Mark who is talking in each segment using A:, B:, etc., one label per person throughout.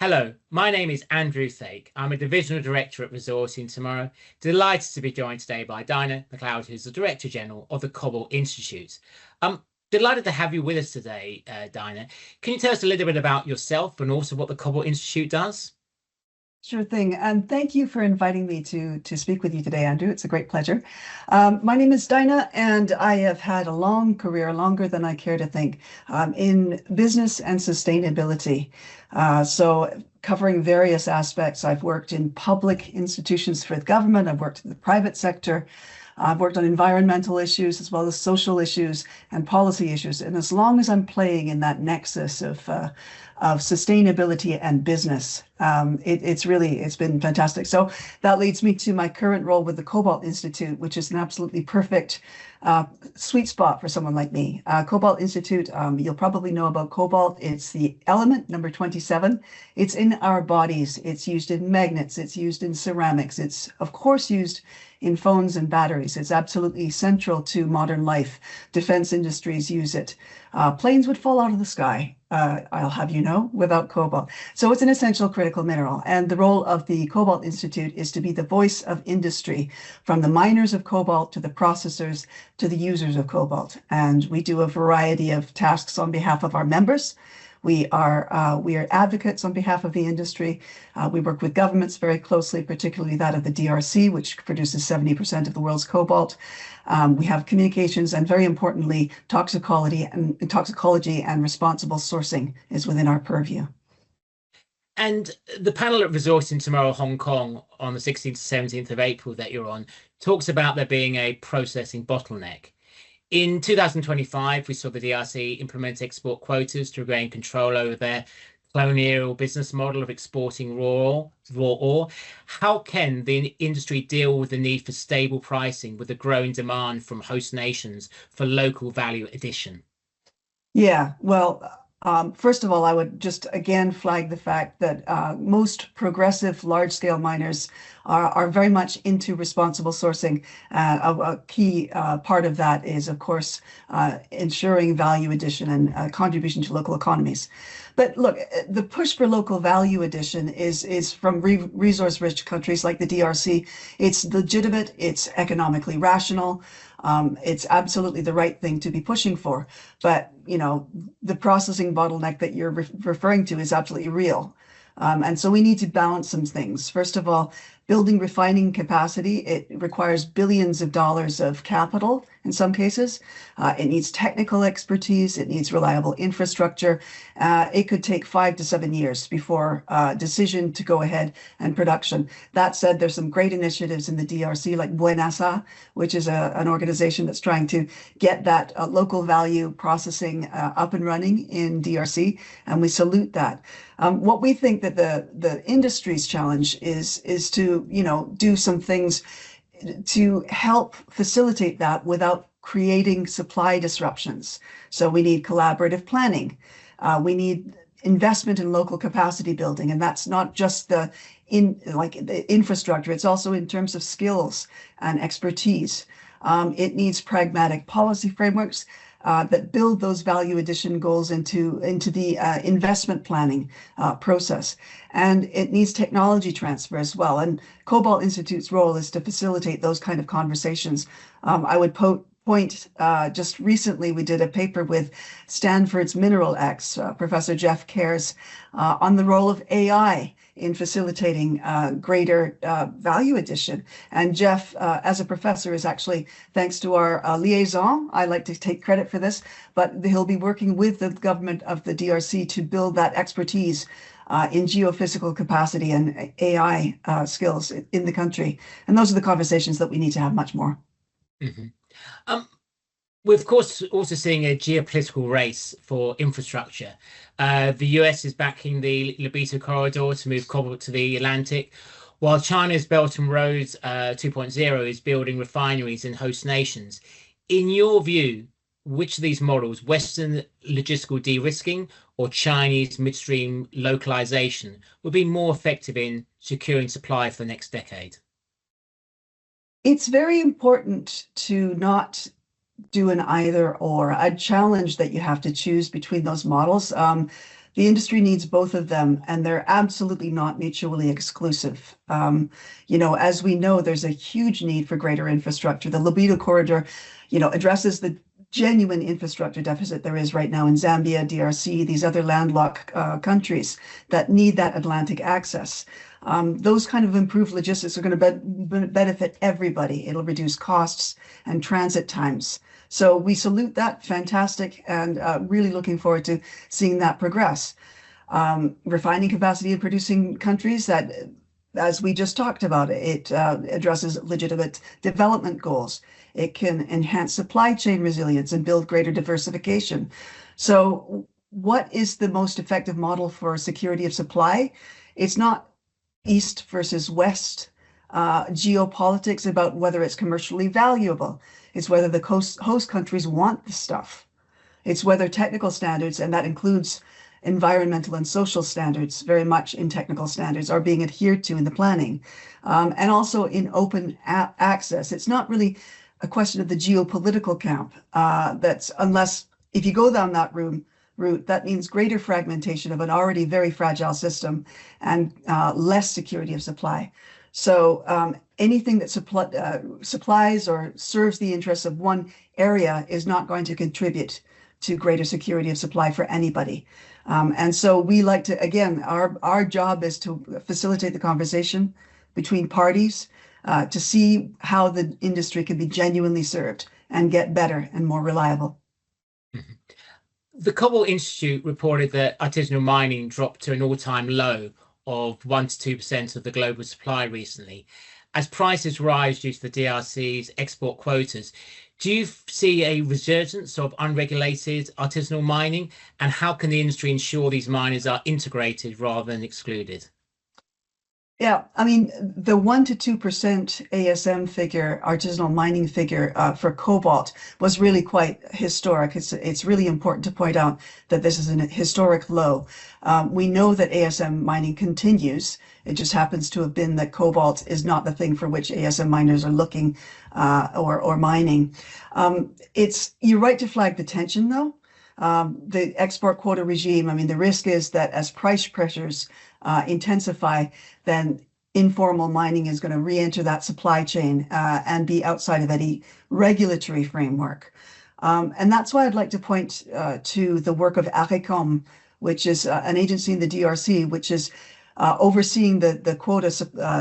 A: Hello, my name is Andrew Thake. I'm a Divisional Director at Resourcing Tomorrow. Delighted to be joined today by Dinah McLeod, who's the Director General of the Cobalt Institute. Delighted to have you with us today, Dinah. Can you tell us a little bit about yourself and also what the Cobalt Institute does?
B: Sure thing. And thank you for inviting me to speak with you today, Andrew. It's a great pleasure. My name is Dinah, and I have had a long career, longer than I care to think, in business and sustainability. So covering various aspects. I've worked in public institutions for the government. I've worked in the private sector. I've worked on environmental issues as well as social issues and policy issues. And as long as I'm playing in that nexus of sustainability and business, it's been fantastic. So that leads me to my current role with the Cobalt Institute, which is an absolutely perfect sweet spot for someone like me. Cobalt Institute, you'll probably know about cobalt. It's the element number 27. It's in our bodies. It's used in magnets. It's used in ceramics. It's, of course, used in phones and batteries. It's absolutely central to modern life. Defense industries use it. Planes would fall out of the sky, I'll have you know, without cobalt. So it's an essential critical mineral. And the role of the Cobalt Institute is to be the voice of industry, from the miners of cobalt to the processors to the users of cobalt. And we do a variety of tasks on behalf of our members. We are advocates on behalf of the industry. We work with governments very closely, particularly that of the DRC, which produces 70% of the world's cobalt. We have communications, and very importantly, toxicology and responsible sourcing is within our purview.
A: And the panel at Resourcing Tomorrow Hong Kong on the 16th to 17th of April that you're on talks about there being a processing bottleneck. In 2025, we saw the DRC implement export quotas to regain control over their colonial business model of exporting raw ore. How can the industry deal with the need for stable pricing with the growing demand from host nations for local value addition?
B: Yeah, well, first of all, I would just again flag the fact that most progressive large-scale miners are very much into responsible sourcing. A key part of that is, of course, ensuring value addition and contribution to local economies. But look, the push for local value addition is from resource-rich countries like the DRC. It's legitimate, it's economically rational. It's absolutely the right thing to be pushing for. But, you know, the processing bottleneck that you're referring to is absolutely real. And so we need to balance some things. First of all, building refining capacity, it requires billions of dollars of capital in some cases. It needs technical expertise. It needs reliable infrastructure. It could take 5 to 7 years before decision to go ahead and production. That said, there's some great initiatives in the DRC like Buenasa, which is an organization that's trying to get that local value processing up and running in DRC, and we salute that. What we think that the industry's challenge is to, you know, do some things to help facilitate that without creating supply disruptions. So we need collaborative planning. We need investment in local capacity building, and that's not just the infrastructure. It's also in terms of skills and expertise. It needs pragmatic policy frameworks that build those value addition goals into the investment planning process. And it needs technology transfer as well. And Cobalt Institute's role is to facilitate those kind of conversations. I would point, just recently we did a paper with Stanford's Mineral X, Professor Jeff Cares, on the role of AI in facilitating greater value addition. And Jeff, as a professor, is actually, thanks to our liaison, I like to take credit for this, but he'll be working with the government of the DRC to build that expertise in geophysical capacity and AI skills in the country. And those are the conversations that we need to have much more.
A: Mm-hmm. We're, of course, also seeing a geopolitical race for infrastructure. The US is backing the Lobito corridor to move cobalt to the Atlantic, while China's Belt and Road 2.0 is building refineries in host nations. In your view, which of these models, Western logistical de-risking or Chinese midstream localization, would be more effective in securing supply for the next decade?
B: It's very important to not do an either or. A challenge that you have to choose between those models. The industry needs both of them, and they're absolutely not mutually exclusive. As we know, there's a huge need for greater infrastructure. The Libido Corridor, addresses the genuine infrastructure deficit there is right now in Zambia, DRC, these other landlocked countries that need that Atlantic access. Those kind of improved logistics are going to benefit everybody. It'll reduce costs and transit times. So we salute that, fantastic, and really looking forward to seeing that progress. Refining capacity in producing countries that, as we just talked about, it addresses legitimate development goals. It can enhance supply chain resilience and build greater diversification. So what is the most effective model for security of supply? It's not East versus West geopolitics about whether it's commercially valuable. It's whether the host countries want the stuff. It's whether technical standards, and that includes environmental and social standards, very much in technical standards, are being adhered to in the planning, and also in open access. It's not really a question of the geopolitical camp. That's unless if you go down that route, that means greater fragmentation of an already very fragile system and less security of supply. So anything that supplies or serves the interests of one area is not going to contribute to greater security of supply for anybody. And so we like to, again, our job is to facilitate the conversation between parties to see how the industry can be genuinely served and get better and more reliable.
A: Mhm. The Cobalt Institute reported that artisanal mining dropped to an all-time low of 1 to 2% of the global supply recently. As prices rise due to the DRC's export quotas, do you see a resurgence of unregulated artisanal mining? And how can the industry ensure these miners are integrated rather than excluded?
B: Yeah, I mean, the 1 to 2% ASM figure, artisanal mining figure for cobalt was really quite historic. It's really important to point out that this is a historic low. We know that ASM mining continues. It just happens to have been that cobalt is not the thing for which ASM miners are looking or mining. You're right to flag the tension, though. The export quota regime, I mean, the risk is that as price pressures intensify, then informal mining is going to re-enter that supply chain and be outside of any regulatory framework. And that's why I'd like to point to the work of ARECOM, which is an agency in the DRC, which is overseeing the quota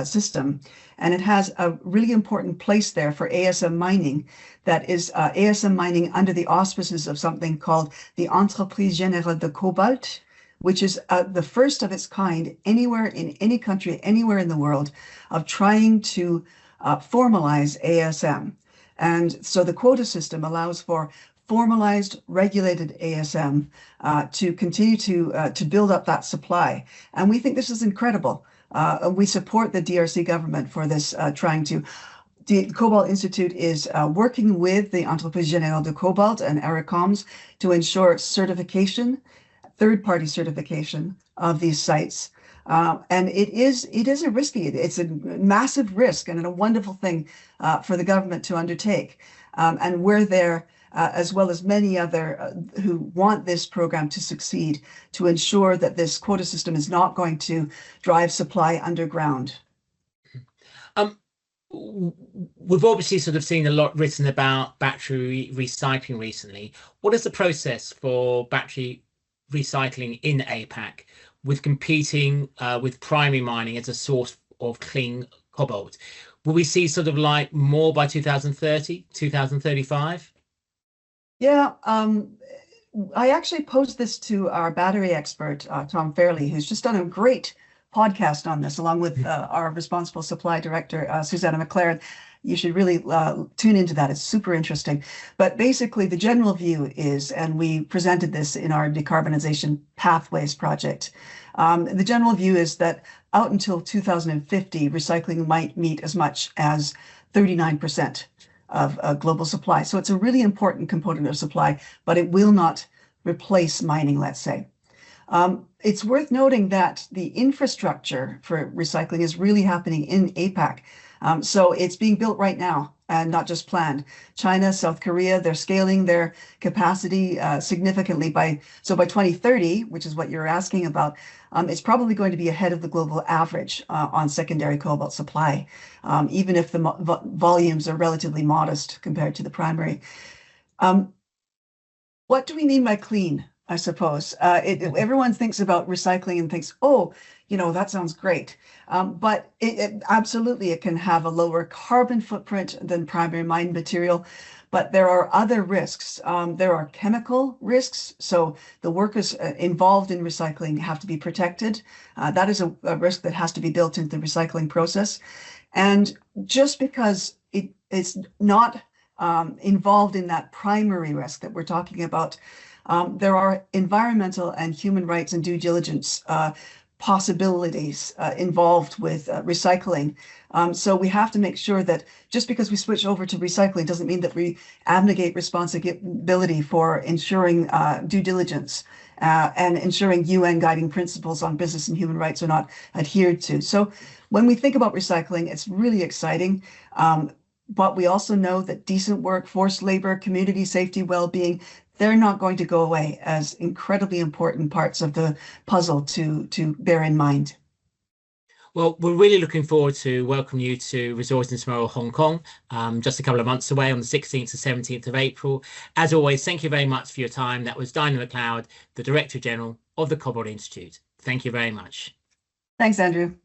B: system. And it has a really important place there for ASM mining, that is ASM mining under the auspices of something called the Entreprise Générale de Cobalt, which is the first of its kind anywhere in any country, anywhere in the world, of trying to formalize ASM. And so the quota system allows for formalized, regulated ASM to continue to build up that supply. And we think this is incredible. We support the DRC government for this trying to. The Cobalt Institute is working with the Entreprise Générale de Cobalt and ARECOMS to ensure certification, third-party certification of these sites. And it is it's a massive risk and a wonderful thing for the government to undertake. And we're there, as well as many other who want this program to succeed, to ensure that this quota system is not going to drive supply underground.
A: Um, we've obviously sort of seen a lot written about battery recycling recently. What is the process for battery recycling in APAC with competing with primary mining as a source of clean cobalt? Will we see sort of like more by 2030, 2035?
B: Yeah, I actually posed this to our battery expert, Tom Fairley, who's just done a great podcast on this, along with our responsible supply director, Dinah McLeod. You should really tune into that. It's super interesting. But basically, the general view is, and we presented this in our decarbonization pathways project, the general view is that out until 2050, recycling might meet as much as 39% of global supply. So it's a really important component of supply, but it will not replace mining, let's say. It's worth noting that the infrastructure for recycling is really happening in APAC. So it's being built right now. and not just planned. China, South Korea, they're scaling their capacity significantly by 2030, which is what you're asking about. It's probably going to be ahead of the global average on secondary cobalt supply, even if the volumes are relatively modest compared to the primary. What do we mean by clean? I suppose everyone thinks about recycling and thinks, oh, that sounds great. But absolutely, it can have a lower carbon footprint than primary mined material. But there are other risks. There are chemical risks. So the workers involved in recycling have to be protected. That is a risk that has to be built into the recycling process. And just because it's not involved in that primary risk that we're talking about, there are environmental and human rights and due diligence possibilities involved with recycling. So we have to make sure that just because we switch over to recycling doesn't mean that we abnegate responsibility for ensuring due diligence and ensuring UN guiding principles on business and human rights are not adhered to. So when we think about recycling, it's really exciting. But we also know that decent work, forced labor, community safety, well-being, they're not going to go away as incredibly important parts of the puzzle to bear in mind.
A: Well, we're really looking forward to welcome you to Resources and Tomorrow Hong Kong, just a couple of months away on the 16th to 17th of April. As always, thank you very much for your time. That was Dinah McLeod, the Director General of the Cobalt Institute. Thank you very much.
B: Thanks, Andrew.